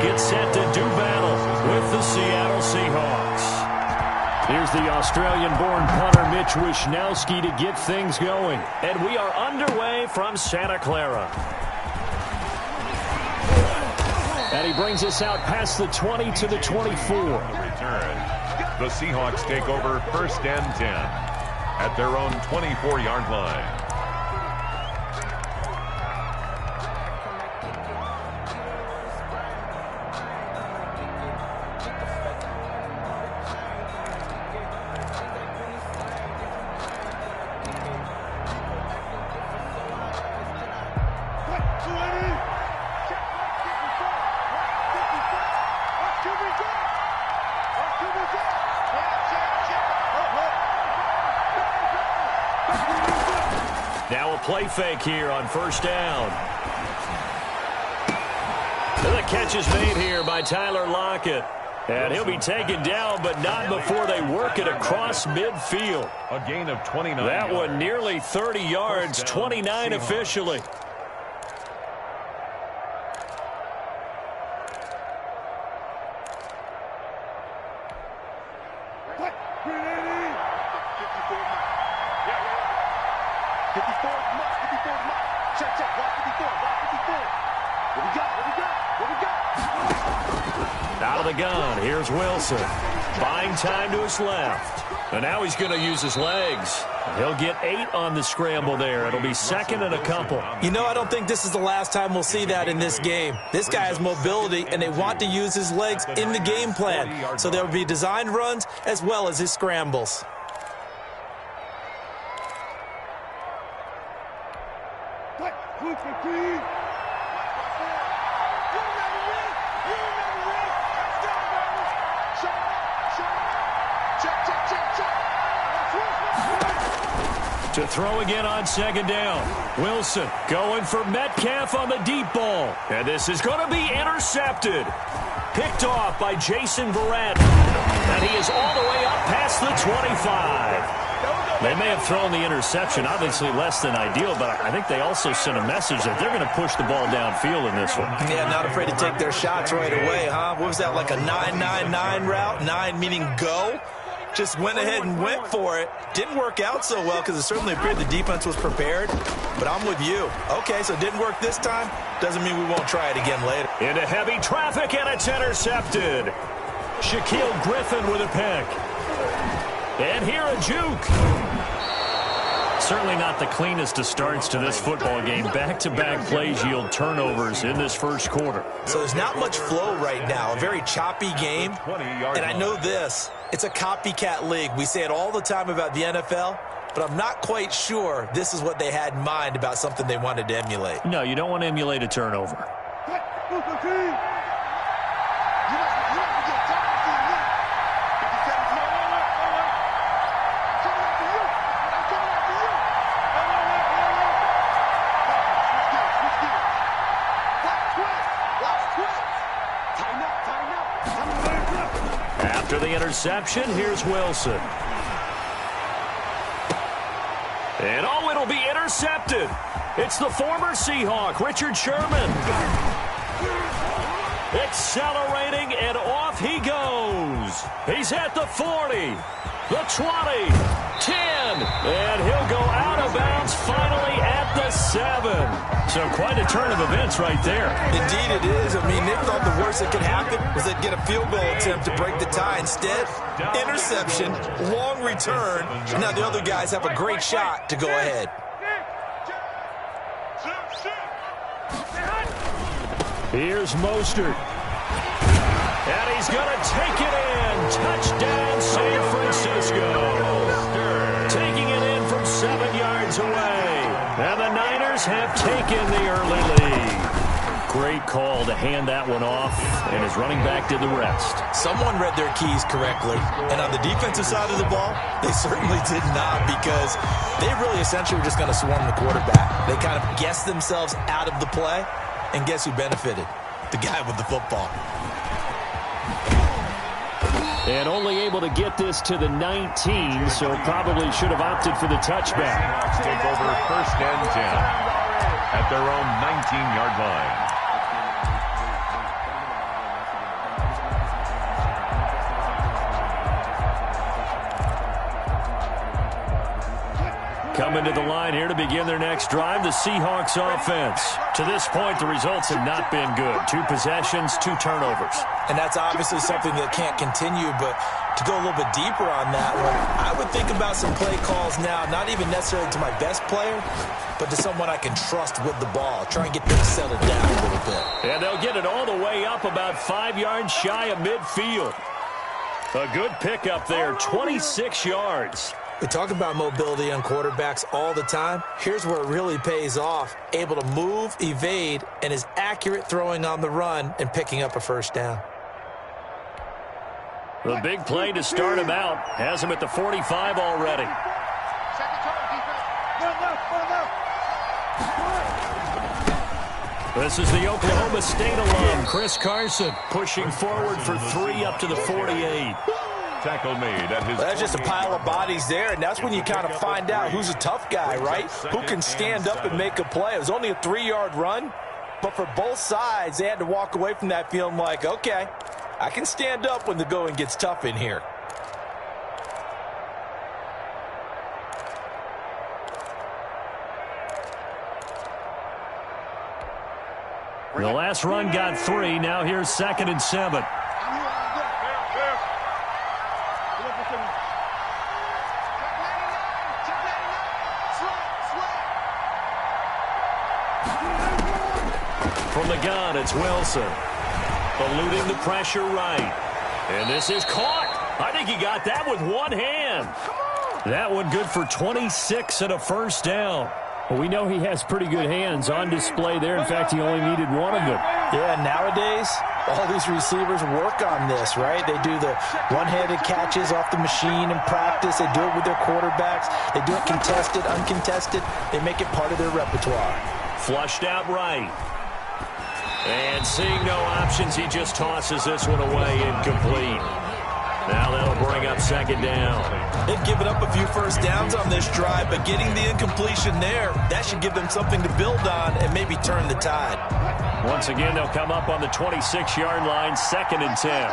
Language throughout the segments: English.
get set to do battle with the Seattle Seahawks. Here's the Australian-born punter Mitch Wishnowsky to get things going. And we are underway from Santa Clara. And he brings us out past the 20 to the 24. Return. The Seahawks take over 1st and 10 at their own 24-yard line. Now a play fake here on 1st down. And the catch is made here by Tyler Lockett. And he'll be taken down, but not before they work it across midfield. A gain of 29. That one nearly 30 yards, 29 officially. Out of the gun, here's Wilson. Buying time to his left. And now he's going to use his legs. He'll get 8 on the scramble there. It'll be 2nd and a couple. You know, I don't think this is the last time we'll see that in this game. This guy has mobility, and they want to use his legs in the game plan. So there will be designed runs as well as his scrambles. To throw again on 2nd down. Wilson going for Metcalf on the deep ball. And this is going to be intercepted. Picked off by Jason Verrett. And he is all the way up past the 25. They may have thrown the interception, obviously less than ideal, but I think they also sent a message that they're going to push the ball downfield in this one. Yeah, not afraid to take their shots right away, huh? What was that, like a 9-9-9 route? 9 meaning go? Just went ahead and went for it. Didn't work out so well because it certainly appeared the defense was prepared. But I'm with you. Okay, so it didn't work this time. Doesn't mean we won't try it again later. Into heavy traffic, and it's intercepted. Shaquille Griffin with a pick. And here a juke. Certainly not the cleanest of starts to this football game. Back-to-back plays yield turnovers in this first quarter. So there's not much flow right now. A very choppy game. And I know this. It's a copycat league. We say it all the time about the NFL, but I'm not quite sure this is what they had in mind about something they wanted to emulate. No, you don't want to emulate a turnover. After the interception, here's Wilson. And oh, it'll be intercepted. It's the former Seahawk, Richard Sherman. Accelerating, and off he goes. He's at the 40, the 20, 10, and he'll go out of bounds finally at the 7. So quite a turn of events right there. Indeed it is. I mean, Nick thought the worst that could happen was they'd get a field goal attempt to break the tie. Instead, interception, long return. Now the other guys have a great shot to go ahead. Here's Mostert. And he's going to take it in. Touchdown, San Francisco. Taking it in from 7 yards away. And the Niners have taken the early lead. Great call to hand that one off, and his running back did the rest. Someone read their keys correctly. And on the defensive side of the ball, they certainly did not, because they really essentially were just going to swarm the quarterback. They kind of guessed themselves out of the play. And guess who benefited? The guy with the football. And only able to get this to the 19, so probably should have opted for the touchback. Seahawks take over 1st and 10 at their own 19-yard line. coming to the line here to begin their next drive, the Seahawks offense. To this point, the results have not been good. 2 possessions, 2 turnovers. And that's obviously something that can't continue, but to go a little bit deeper on that one, I would think about some play calls now, not even necessarily to my best player, but to someone I can trust with the ball. Try and get things settled down a little bit. And they'll get it all the way up about 5 yards shy of midfield. A good pickup there, 26 yards. We talk about mobility on quarterbacks all the time. Here's where it really pays off. Able to move, evade, and is accurate throwing on the run and picking up a first down. The big play to start him out has him at the 45 already. This is the Oklahoma State alum, Chris Carson, pushing forward for 3 up to the 48. Tackle made at his. That's just a pile of bodies there, and that's when you kind of find out who's a tough guy, right? Who can stand up and make a play. It was only a 3-yard run, but for both sides, they had to walk away from that feeling like, okay, I can stand up when the going gets tough in here. The last run got 3. Now here's 2nd and 7. From the gun, it's Wilson. Eluding the pressure right. And this is caught. I think he got that with one hand. That one good for 26 and a first down. Well, we know he has pretty good hands on display there. In fact, he only needed one of them. Yeah, nowadays, all these receivers work on this, right? They do the one-handed catches off the machine in practice. They do it with their quarterbacks. They do it contested, uncontested. They make it part of their repertoire. Flushed out right. And seeing no options, he just tosses this one away, incomplete. Now that'll bring up 2nd down. They've given up a few first downs on this drive, but getting the incompletion there, that should give them something to build on and maybe turn the tide. Once again, they'll come up on the 26-yard line, 2nd and 10.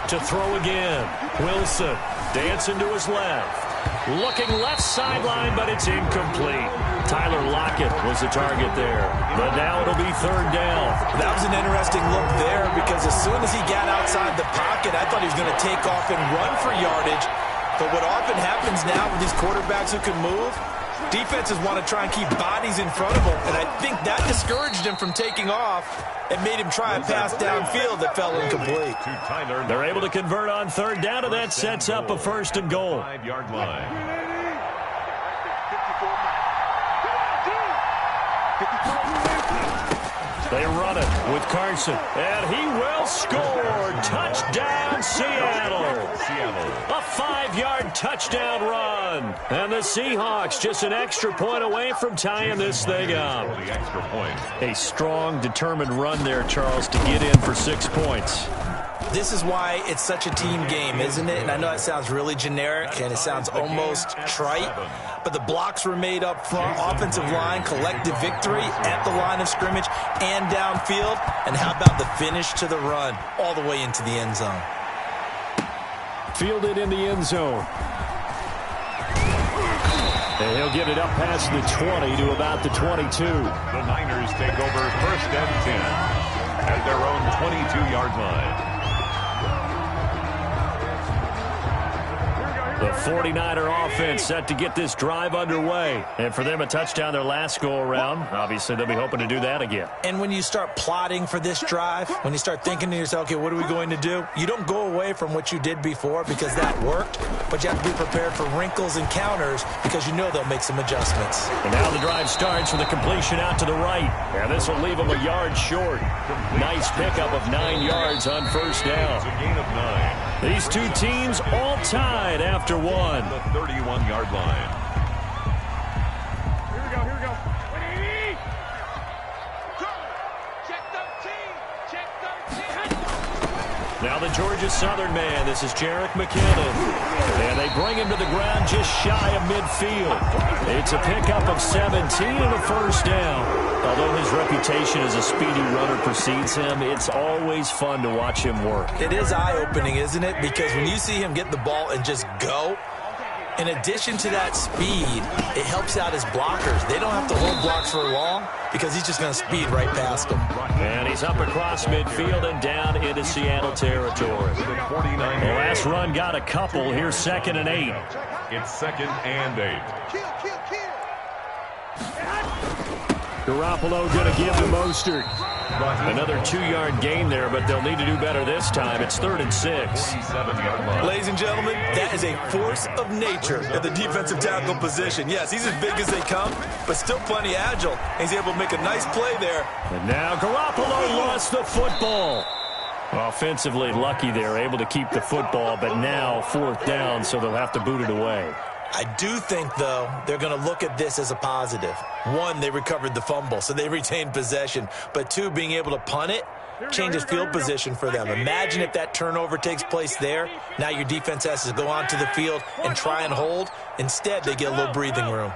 To throw again, Wilson dancing to his left. Looking left sideline, but it's incomplete. Tyler Lockett was the target there. But now it'll be 3rd down. That was an interesting look there because as soon as he got outside the pocket, I thought he was going to take off and run for yardage. But what often happens now with these quarterbacks who can move, defenses want to try and keep bodies in front of them. And I think that discouraged him from taking off and made him try a pass downfield that fell incomplete. They're able to convert on 3rd down, and that sets up a 1st and goal. 5-yard line. They run it with Carson, and he will score. Touchdown, Seattle. A 5-yard touchdown run. And the Seahawks just an extra point away from tying this thing up. A strong, determined run there, Charles, to get in for 6 points. This is why it's such a team game, isn't it? And I know it sounds really generic and it sounds almost trite, but the blocks were made up front, offensive line, collective victory at the line of scrimmage and downfield. And how about the finish to the run all the way into the end zone? Fielded in the end zone. And he'll get it up past the 20 to about the 22. The Niners take over 1st and 10 at their own 22-yard line. The 49er offense set to get this drive underway. And for them, a touchdown their last go-around. Obviously, they'll be hoping to do that again. And when you start plotting for this drive, when you start thinking to yourself, okay, what are we going to do? You don't go away from what you did before because that worked, but you have to be prepared for wrinkles and counters because you know they'll make some adjustments. And now the drive starts with a completion out to the right. And this will leave them a yard short. Nice pickup of 9 yards on 1st down. It's a gain of 9. These two teams all tied after one. The 31-yard line. Here we go. Ready? Check 13. Now the Georgia Southern man. This is Jarek McKinnon. And they bring him to the ground just shy of midfield. It's a pickup of 17 and a first down. Although his reputation as a speedy runner precedes him, it's always fun to watch him work. It is eye-opening, isn't it? Because when you see him get the ball and just go, in addition to that speed, it helps out his blockers. They don't have to hold blocks for long because he's just going to speed right past them. And he's up across midfield and down into Seattle territory. The last run got a couple. Here's 2nd and 8. It's 2nd and 8. Garoppolo going to give to Mostert. Another 2-yard gain there, but they'll need to do better this time. It's 3rd and 6. Ladies and gentlemen, that is a force of nature at the defensive tackle position. Yes, he's as big as they come, but still plenty agile. He's able to make a nice play there. And now Garoppolo lost the football. Offensively lucky they're able to keep the football, but now 4th down, so they'll have to boot it away. I do think, though, they're going to look at this as a positive. 1, they recovered the fumble, so they retained possession. But 2, being able to punt it changes field position for them. Imagine if that turnover takes place there. Now your defense has to go onto the field and try and hold. Instead, they get a little breathing room.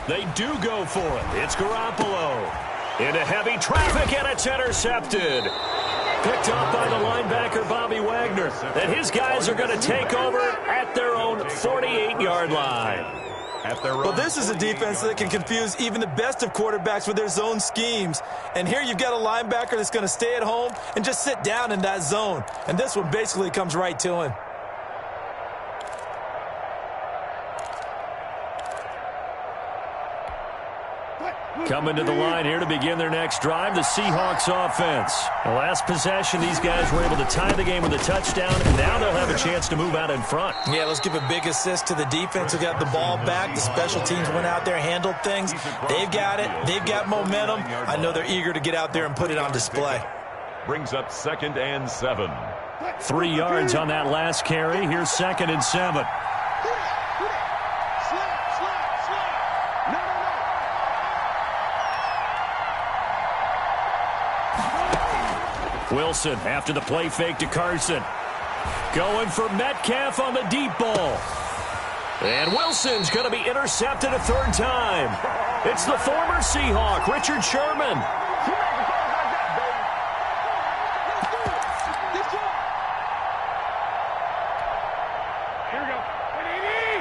They do go for it. It's Garoppolo. Into heavy traffic, and it's intercepted. Picked up by the linebacker, Bobby Wagner. And his guys are going to take over at their own 48-yard line. Well, this is a defense that can confuse even the best of quarterbacks with their zone schemes. And here you've got a linebacker that's going to stay at home and just sit down in that zone. And this one basically comes right to him. Coming to the line here to begin their next drive, the Seahawks offense. The last possession, these guys were able to tie the game with a touchdown, and now they'll have a chance to move out in front. Yeah, let's give a big assist to the defense who got the ball back. The special teams went out there, handled things. They've got it. They've got momentum. I know they're eager to get out there and put it on display. Brings up 2nd and 7. 3 yards on that last carry. Here's 2nd and 7. Wilson after the play fake to Carson. Going for Metcalf on the deep ball. And Wilson's going to be intercepted a 3rd time. It's the former Seahawk, Richard Sherman.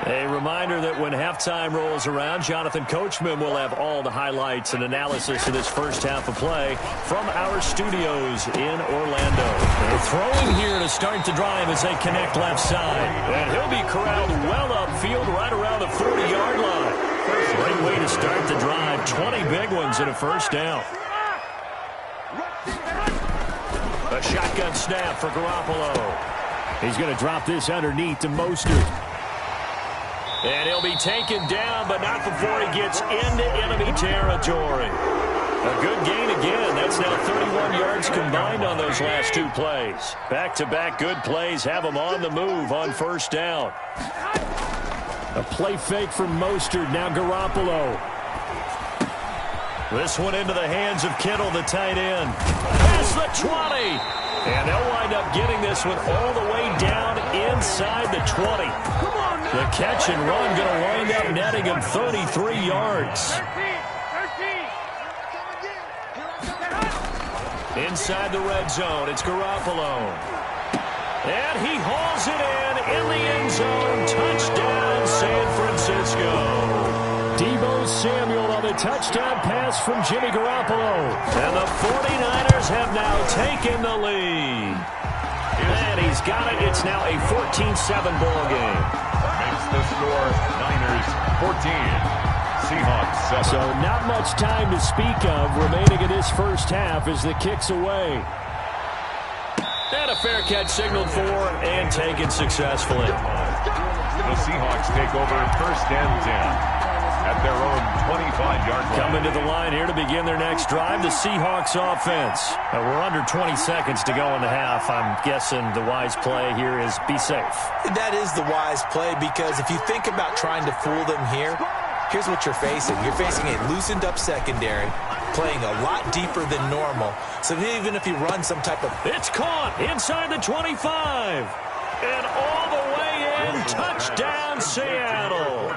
A reminder that when halftime rolls around, Jonathan Coachman will have all the highlights and analysis of this first half of play from our studios in Orlando. They're throwing here to start the drive as they connect left side. And he'll be corralled well upfield right around the 40-yard line. Great way to start the drive. 20 big ones and a first down. A shotgun snap for Garoppolo. He's going to drop this underneath to Mostert. And he'll be taken down, but not before he gets into enemy territory. A good gain again. That's now 31 yards combined on those last 2 plays. Back-to-back good plays have him on the move on first down. A play fake from Mostert. Now Garoppolo. This one into the hands of Kittle, the tight end. Past the 20. And they'll wind up getting this one all the way down inside the 20. The catch and run going to wind up netting him 33 yards. Inside the red zone, it's Garoppolo. And he hauls it in the end zone. Touchdown, San Francisco. Deebo Samuel on the touchdown pass from Jimmy Garoppolo. And the 49ers have now taken the lead. And he's got it. It's now a 14-7 ball game. Makes the score Niners 14. Seahawks 7. So not much time to speak of remaining in this first half as the kick's away. And a fair catch signaled for and taken successfully. The Seahawks take over 1st and 10. at their own 25-yard line. Coming to the line here to begin their next drive, the Seahawks offense. We're under 20 seconds to go in the half. I'm guessing the wise play here is be safe. That is the wise play, because if you think about trying to fool them here, here's what you're facing. You're facing a loosened up secondary, playing a lot deeper than normal. So even if you run some type of... It's caught inside the 25. And all the way in. Touchdown, Seattle.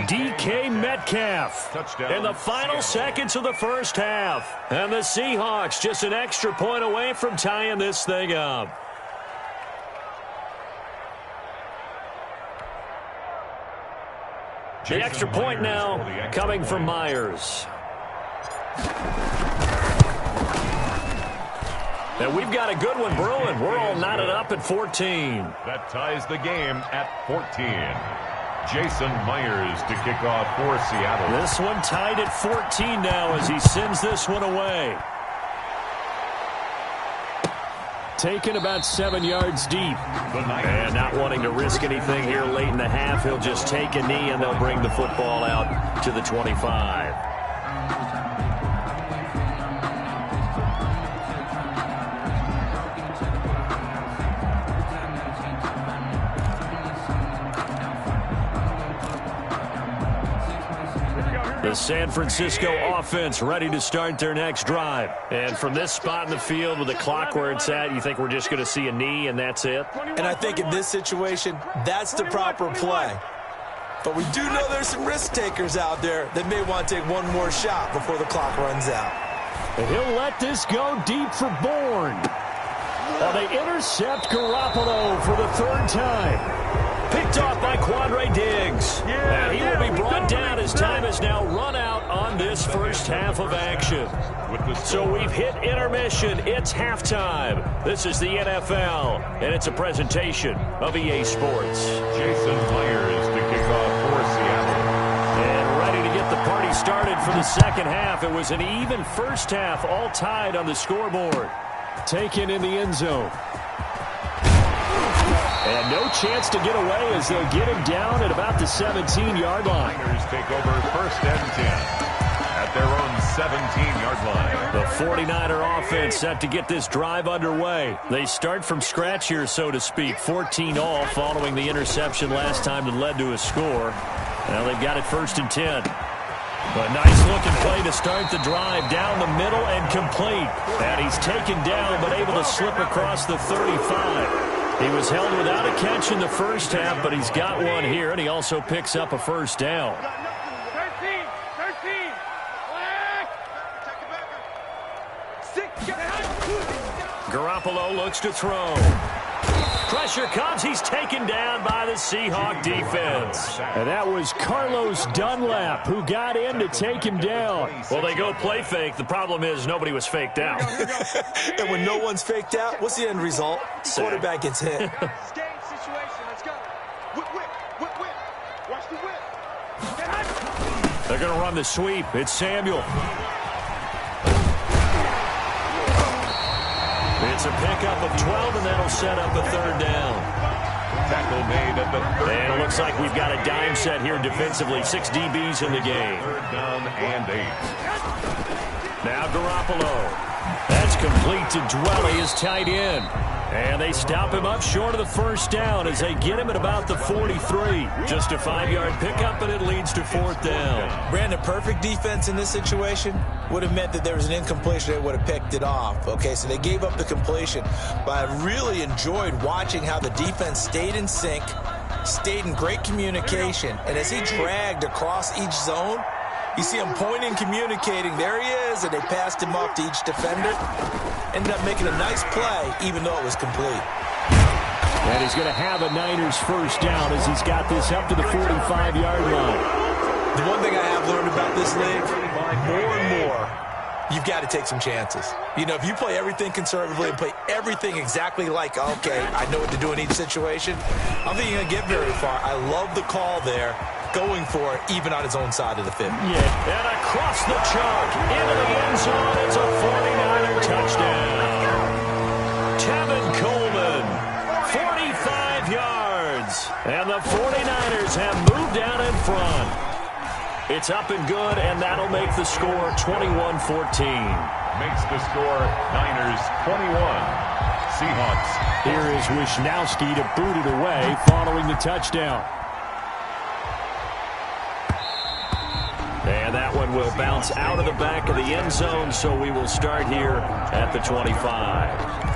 DK Metcalf. Touchdown, in the final seconds of the first half. And the Seahawks just an extra point away from tying this thing up. The extra point now coming from Myers. And we've got a good one brewing. We're all knotted up at 14. That ties the game at 14. Jason Myers to kick off for Seattle. This one tied at 14 now as he sends this one away. Taken about 7 yards deep. And not wanting to risk anything here late in the half, he'll just take a knee and they'll bring the football out to the 25. The San Francisco offense ready to start their next drive. And from this spot in the field with the clock where it's at, you think we're just going to see a knee and that's it? And I think in this situation, that's the proper play. But we do know there's some risk takers out there that may want to take one more shot before the clock runs out. And he'll let this go deep for Bourne. Well, they intercept Garoppolo for the third time. Picked off by Quandre Diggs. And he will be brought down as time has now run out on this first half of action. So we've hit intermission. It's halftime. This is the NFL, and it's a presentation of EA Sports. Jason Myers to kick off for Seattle. And ready to get the party started for the second half. It was an even first half, all tied on the scoreboard. Taken in the end zone. And no chance to get away as they'll get him down at about the 17-yard line. Niners take over first and 10 at their own 17-yard line. The 49er offense set to get this drive underway. They start from scratch here, so to speak. 14-all following the interception last time that led to a score. Now they've got it first and 10. A nice-looking play to start the drive down the middle and complete. And he's taken down but able to slip across the 35. He was held without a catch in the first half, but he's got one here, and he also picks up a first down. 13. Garoppolo looks to throw. Pressure comes. He's taken down by the Seahawk defense. And that was Carlos Dunlap who got in to take him down. Well, they go play fake. The problem is nobody was faked out. And when no one's faked out, what's the end result? Quarterback gets hit. Game situation. Let's go. Whip. Watch the whip. They're going to run the sweep. It's Samuel. It's a pickup of 12, and that'll set up a third down. Tackle made at the third. And it looks like we've got a dime set here defensively. 6 DBs in the game. Third down and 8. Now Garoppolo. That's complete to Dwelly, his tight end. And they stop him up short of the first down as they get him at about the 43. Just a 5-yard pickup, and it leads to fourth down. Brandon, perfect defense in this situation would have meant that there was an incompletion. They would have picked it off. Okay, so they gave up the completion. But I really enjoyed watching how the defense stayed in sync, stayed in great communication. And as he dragged across each zone, you see him pointing, communicating. There he is, and they passed him off to each defender. Ended up making a nice play, even though it was complete. And he's going to have a Niners first down as he's got this up to the 45-yard line. The one thing I have learned about this league, more and more, you've got to take some chances. You know, if you play everything conservatively and play everything exactly like, okay, I know what to do in each situation, I don't think you're going to get very far. I love the call there, going for it, even on his own side of the field. Yeah, and across the chalk, into the end zone, it's a 49er touchdown. Tevin Coleman, 45 yards, and the 49ers have moved out in front. It's up and good, and that'll make the score 21-14. Makes the score Niners 21. Seahawks. Here is Wisnowski to boot it away following the touchdown. And that one will bounce out of the back of the end zone, so we will start here at the 25.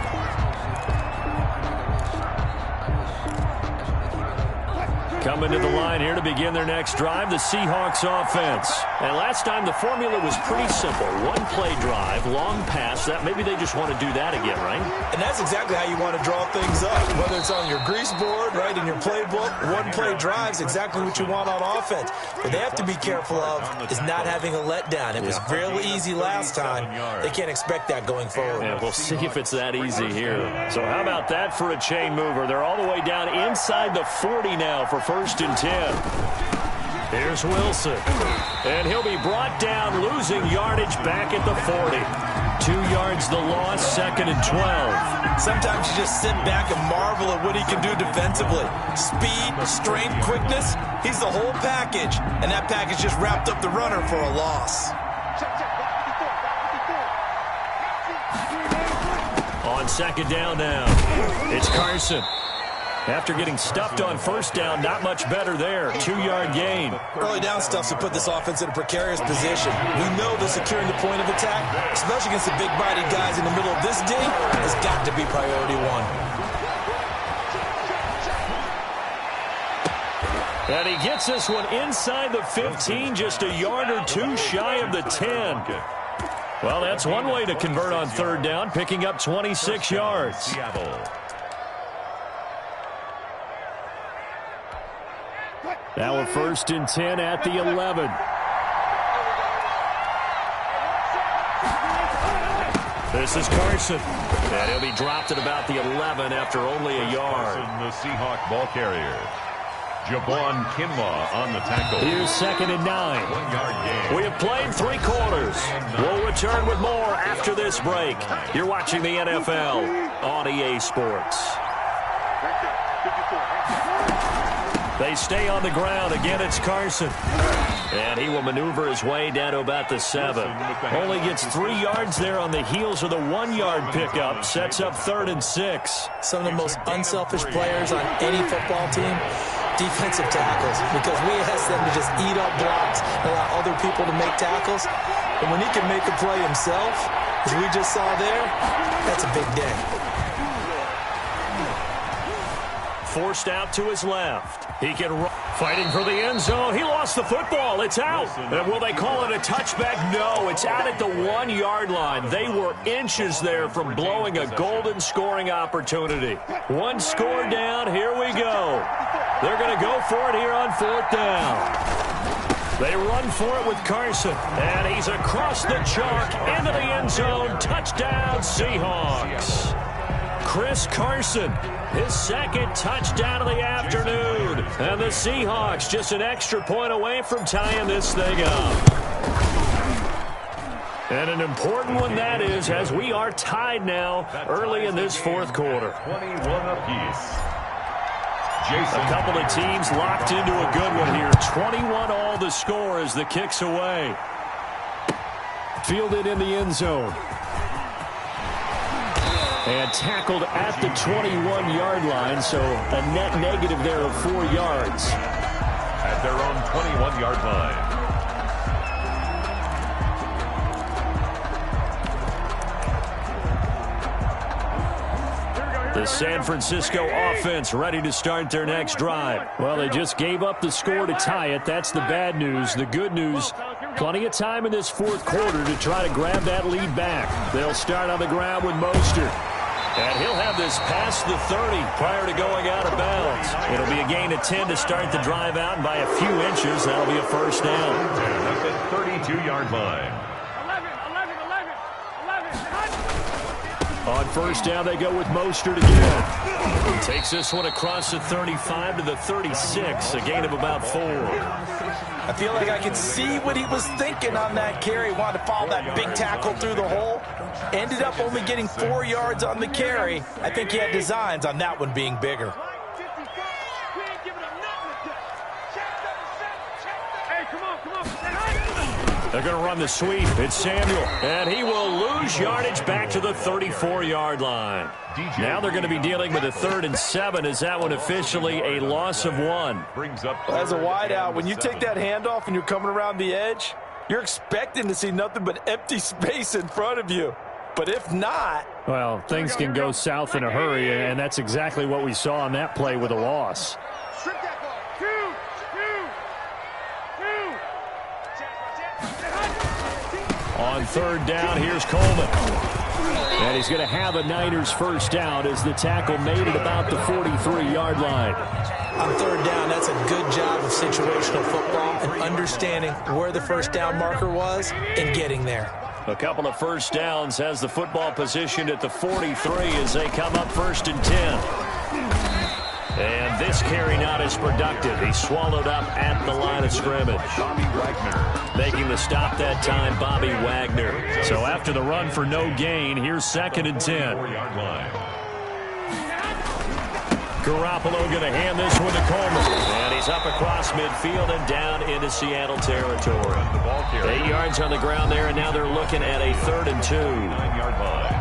Coming to the line here to begin their next drive, the Seahawks offense. And last time the formula was pretty simple. One play drive, long pass. That maybe they just want to do that again, right? And that's exactly how you want to draw things up. Whether it's on your grease board, right, in your playbook, one play drive is exactly what you want on offense. What they have to be careful of is not having a letdown. It was really easy last time. They can't expect that going forward. Yeah, we'll see if it's that easy here. So how about that for a chain mover? They're all the way down inside the 40 now for first and 10. Here's Wilson. And he'll be brought down, losing yardage back at the 40. 2 yards the loss, second and 12. Sometimes you just sit back and marvel at what he can do defensively. Speed, strength, quickness, he's the whole package. And that package just wrapped up the runner for a loss. On second down now, it's Carson. After getting stuffed on first down, not much better there. 2-yard gain. Early down stuff to put this offense in a precarious position. We know that securing the point of attack, especially against the big-bodied guys in the middle of this dig, has got to be priority one. And he gets this one inside the 15, just a yard or two shy of the 10. Well, that's one way to convert on third down, picking up 26 yards. Now a first and 10 at the 11. This is Carson. And he'll be dropped at about the 11 after only a yard. The Seahawk ball carrier. Javon Kinlaw on the tackle. Here's second and 9. 1-yard gain. We have played 3 quarters. We'll return with more after this break. You're watching the NFL on EA Sports. They stay on the ground. Again, it's Carson. And he will maneuver his way down to about the 7. Only gets 3 yards there on the heels of the 1-yard pickup. Sets up third and 6. Some of the most unselfish players on any football team, defensive tackles, because we ask them to just eat up blocks and allow other people to make tackles. And when he can make a play himself, as we just saw there, that's a big day. Forced out to his left. He can run. Fighting for the end zone. He lost the football. It's out. And will they call it a touchback? No, it's out at the 1-yard line. They were inches there from blowing a golden scoring opportunity. 1 score down. Here we go. They're going to go for it here on fourth down. They run for it with Carson. And he's across the chalk into the end zone. Touchdown, Seahawks. Chris Carson, his second touchdown of the afternoon. And the Seahawks just an extra point away from tying this thing up. And an important one that is, as we are tied now early in this fourth quarter. 21 apiece. A couple of teams locked into a good one here. 21 all the score as the kick's away. Fielded in the end zone. And tackled at the 21-yard line, so a net negative there of 4 yards. At their own 21-yard line. The San Francisco offense ready to start their next drive. Well, they just gave up the score to tie it. That's the bad news. The good news, plenty of time in this fourth quarter to try to grab that lead back. They'll start on the ground with Mostert. And he'll have this past the 30 prior to going out of bounds. It'll be a gain of 10 to start the drive out, and by a few inches, that'll be a first down. At the 32-yard line. 11. On first down, they go with Mostert again. He takes this one across the 35 to the 36, a gain of about 4. I feel like I could see what he was thinking on that carry. Wanted to follow that big tackle through the hole. Ended up only getting 4 yards on the carry. I think he had designs on that one being bigger. Hey, come on. They're going to run the sweep. It's Samuel, and he will lose yardage back to the 34-yard line. Now they're going to be dealing with a 3rd and 7. Is that one officially a loss of 1? As a wideout, when you take that handoff and you're coming around the edge, you're expecting to see nothing but empty space in front of you. But if not... Well, things can go south in a hurry, and that's exactly what we saw on that play with a loss. On 3rd down, here's Coleman. And he's going to have a Niners first down as the tackle made it about the 43-yard line. On 3rd down, that's a good job of situational football and understanding where the first down marker was and getting there. A couple of first downs has the football positioned at the 43 as they come up 1st and 10. And this carry not as productive. He swallowed up at the line of scrimmage. Bobby Wagner. Making the stop that time, Bobby Wagner. So after the run for no gain, here's 2nd and 10. 4-yard line. Garoppolo going to hand this one to Coleman. And he's up across midfield and down into Seattle territory. 8 yards on the ground there, and now they're looking at a 3rd and 2. 9-yard line.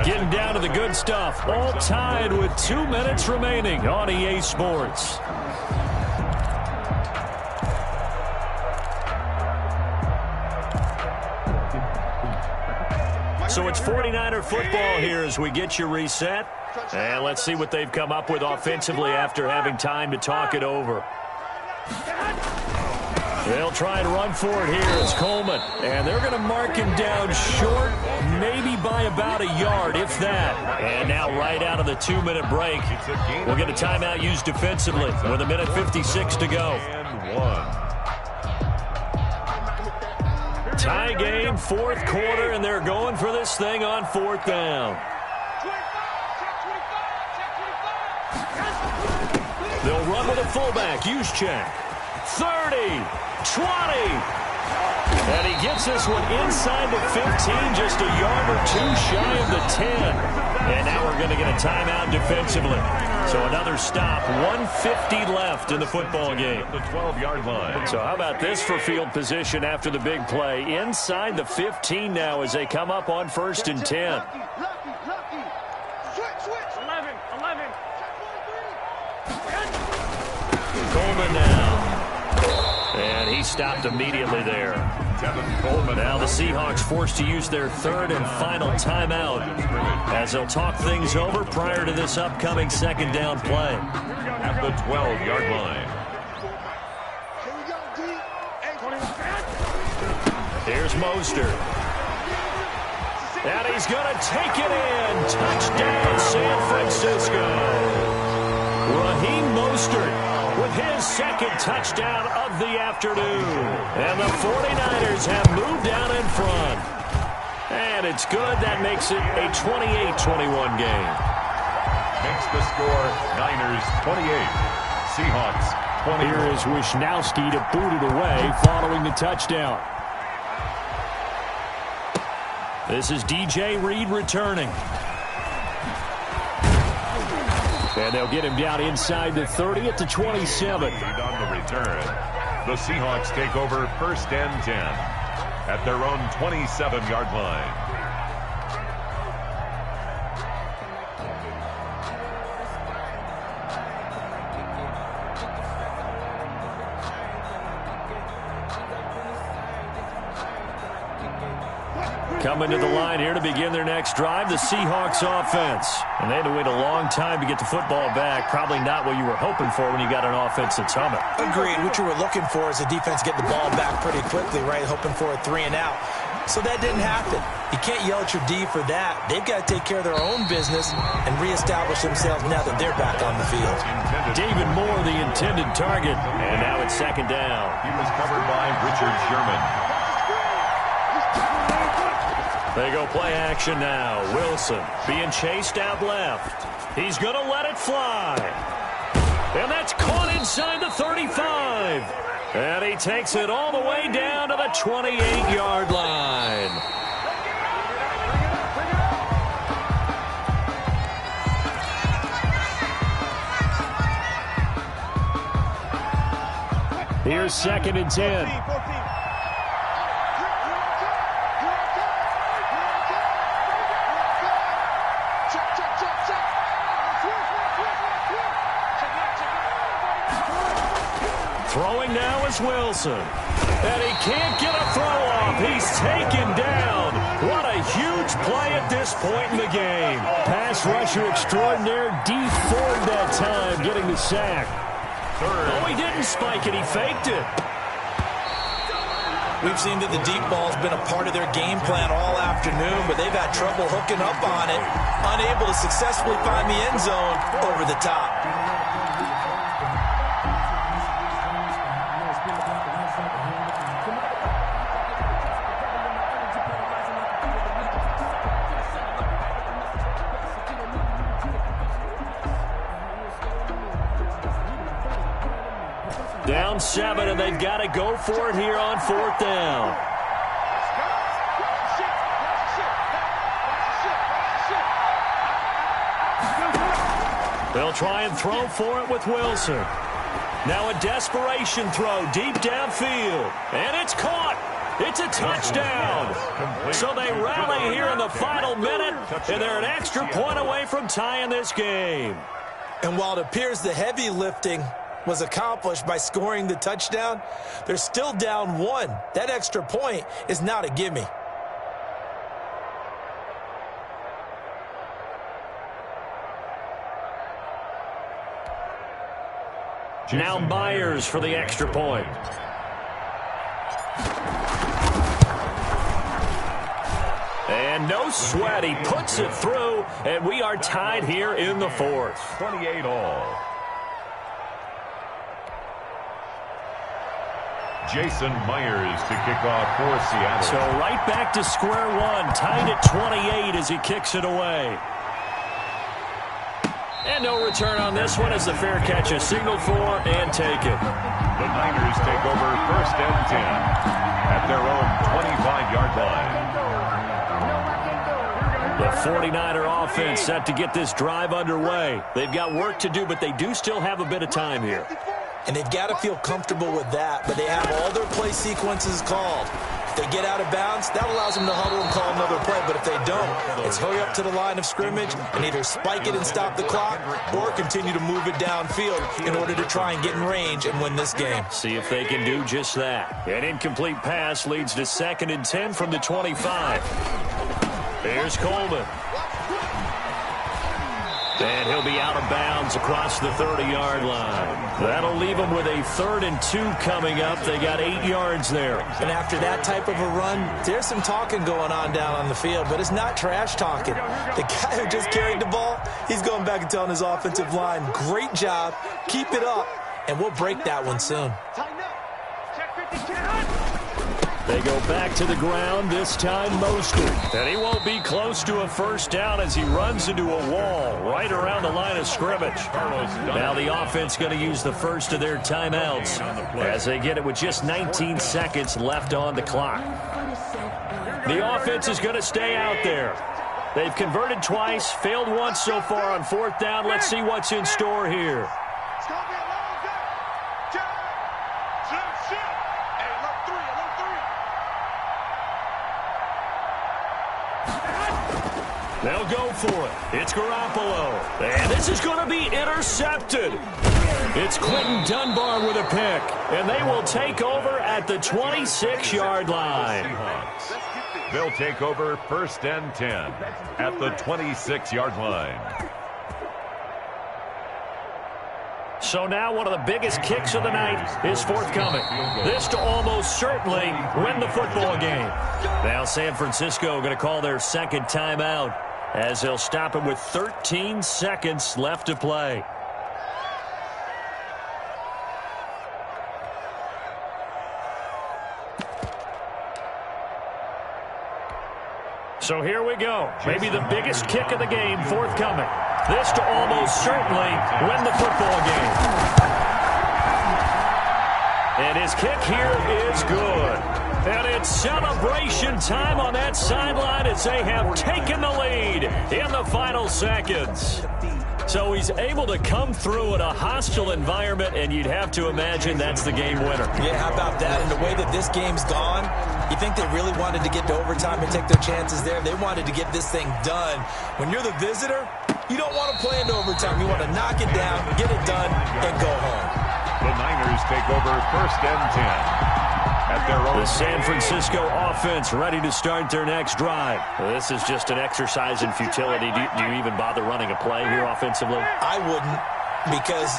Getting down to the good stuff. All tied with 2 minutes remaining on EA Sports. So it's 49er football here as we get you reset. And let's see what they've come up with offensively after having time to talk it over. They'll try and run for it here. It's Coleman. And they're going to mark him down short, maybe by about a yard, if that. And now right out of the 2-minute break, we'll get a timeout used defensively with 1:56 to go. And 1. Tie game, 4th quarter, and they're going for this thing on 4th down. They'll run with a fullback. Juszczyk. 30. 20. And he gets this one inside the 15, just a yard or 2 shy of the 10. And now we're going to get a timeout defensively. So another stop, 1:50 left in the football game. The 12-yard line. So how about this for field position after the big play? Inside the 15 now as they come up on 1st and 10. Coleman now. And he stopped immediately there. Now the Seahawks forced to use their 3rd and final timeout as they'll talk things over prior to this upcoming 2nd down play. At the 12-yard line. Here's Mostert. And he's going to take it in. Touchdown, San Francisco. Raheem Mostert with his 2nd touchdown of the afternoon. And the 49ers have moved down in front. And it's good. That makes it a 28-21 game. Makes the score Niners 28. Seahawks 20. Here is Wisnowski to boot it away following the touchdown. This is DJ Reed returning. And they'll get him down inside the 30 at the 27. On the return, the Seahawks take over 1st and 10 at their own 27-yard line. Coming to the line here to begin their next drive, the Seahawks offense. And they had to wait a long time to get the football back. Probably not what you were hoping for when you got an offense that's humming. Agreed. What you were looking for is the defense get the ball back pretty quickly, right? Hoping for a 3 and out. So that didn't happen. You can't yell at your D for that. They've got to take care of their own business and reestablish themselves now that they're back on the field. David Moore, the intended target. And now it's 2nd down. He was covered by Richard Sherman. They go play action now. Wilson being chased out left. He's going to let it fly. And that's caught inside the 35. And he takes it all the way down to the 28-yard line. Here's 2nd and 10. Throwing now is Wilson. And he can't get a throw off. He's taken down. What a huge play at this point in the game. Pass rusher extraordinaire. D Ford that time getting the sack. Oh, he didn't spike it. He faked it. We've seen that the deep ball's been a part of their game plan all afternoon, but they've had trouble hooking up on it, unable to successfully find the end zone over the top. Down 7, and they've got to go for it here on 4th down. They'll try and throw for it with Wilson. Now a desperation throw deep downfield, and it's caught. It's a touchdown. So they rally here in the final minute, and they're an extra point away from tying this game. And while it appears the heavy lifting was accomplished by scoring the touchdown, they're still down 1. That extra point is not a gimme. Now Myers for the extra point. And no sweat. He puts it through, and we are tied here in the 4th. 28 all. Jason Myers to kick off for Seattle. So right back to square one, tied at 28 as he kicks it away. And no return on this one as the fair catch is signaled for and taken. The Niners take over 1st and 10 at their own 25-yard line. The 49er offense set to get this drive underway. They've got work to do, but they do still have a bit of time here. And they've got to feel comfortable with that, but they have all their play sequences called. If they get out of bounds, that allows them to huddle and call another play, but if they don't, it's hurry up to the line of scrimmage and either spike it and stop the clock or continue to move it downfield in order to try and get in range and win this game. See if they can do just that. An incomplete pass leads to 2nd and 10 from the 25. Here's Coleman. And he'll be out of bounds across the 30-yard line. That'll leave them with a 3rd and 2 coming up. They got 8 yards there. And after that type of a run, there's some talking going on down on the field, but it's not trash talking. The guy who just carried the ball, he's going back and telling his offensive line, great job, keep it up, and we'll break that one soon. They go back to the ground, this time Mostert. And he won't be close to a 1st down as he runs into a wall right around the line of scrimmage. Now the offense going to use the first of their timeouts as they get it with just 19 seconds left on the clock. The offense is going to stay out there. They've converted twice, failed once so far on 4th down. Let's see what's in store here. They'll go for it. It's Garoppolo. And this is going to be intercepted. It's Quentin Dunbar with a pick. And they will take over at the 26-yard line. They'll take over 1st and 10 at the 26-yard line. So now one of the biggest kicks of the night is forthcoming. This to almost certainly win the football game. Now San Francisco going to call their 2nd timeout as they'll stop it with 13 seconds left to play. So here we go. Maybe the biggest kick of the game forthcoming. This to almost certainly win the football game. And his kick here is good. And it's celebration time on that sideline as they have taken the lead in the final seconds. So he's able to come through in a hostile environment, and you'd have to imagine that's the game winner. Yeah, how about that? And the way that this game's gone, you think they really wanted to get to overtime and take their chances there. They wanted to get this thing done. When you're the visitor, you don't want to play into overtime. You want to knock it down, get it done, and go home. The Niners take over 1st and 10 at their own. The San Francisco offense ready to start their next drive. This is just an exercise in futility. Do you even bother running a play here offensively? I wouldn't, because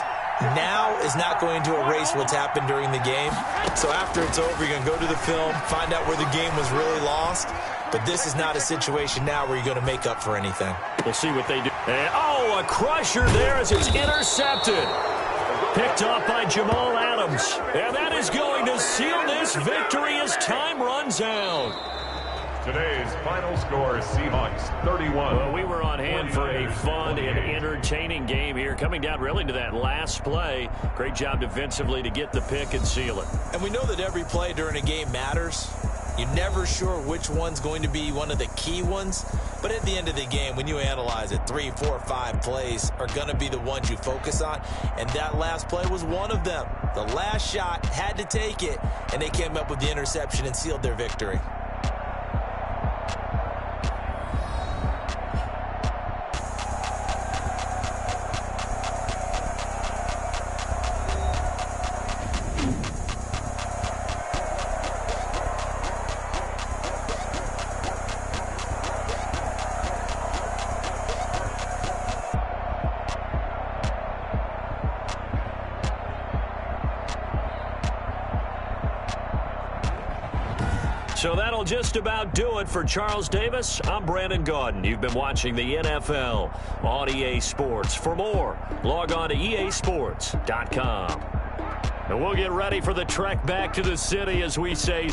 now is not going to erase what's happened during the game. So after it's over, you're going to go to the film, find out where the game was really lost. But this is not a situation now where you're going to make up for anything. We'll see what they do. And, oh, a crusher there as it's intercepted. Picked off by Jamal Adams. And that is going to seal this victory as time runs out. Today's final score, Seahawks 31. Well, we were on hand for a fun and entertaining game here, coming down really to that last play. Great job defensively to get the pick and seal it. And we know that every play during a game matters. You're never sure which one's going to be one of the key ones. But at the end of the game, when you analyze it, 3, 4, 5 plays are going to be the ones you focus on. And that last play was one of them. The last shot had to take it, and they came up with the interception and sealed their victory. So that'll just about do it for Charles Davis. I'm Brandon Gaudin. You've been watching the NFL on EA Sports. For more, log on to easports.com. And we'll get ready for the trek back to the city as we say...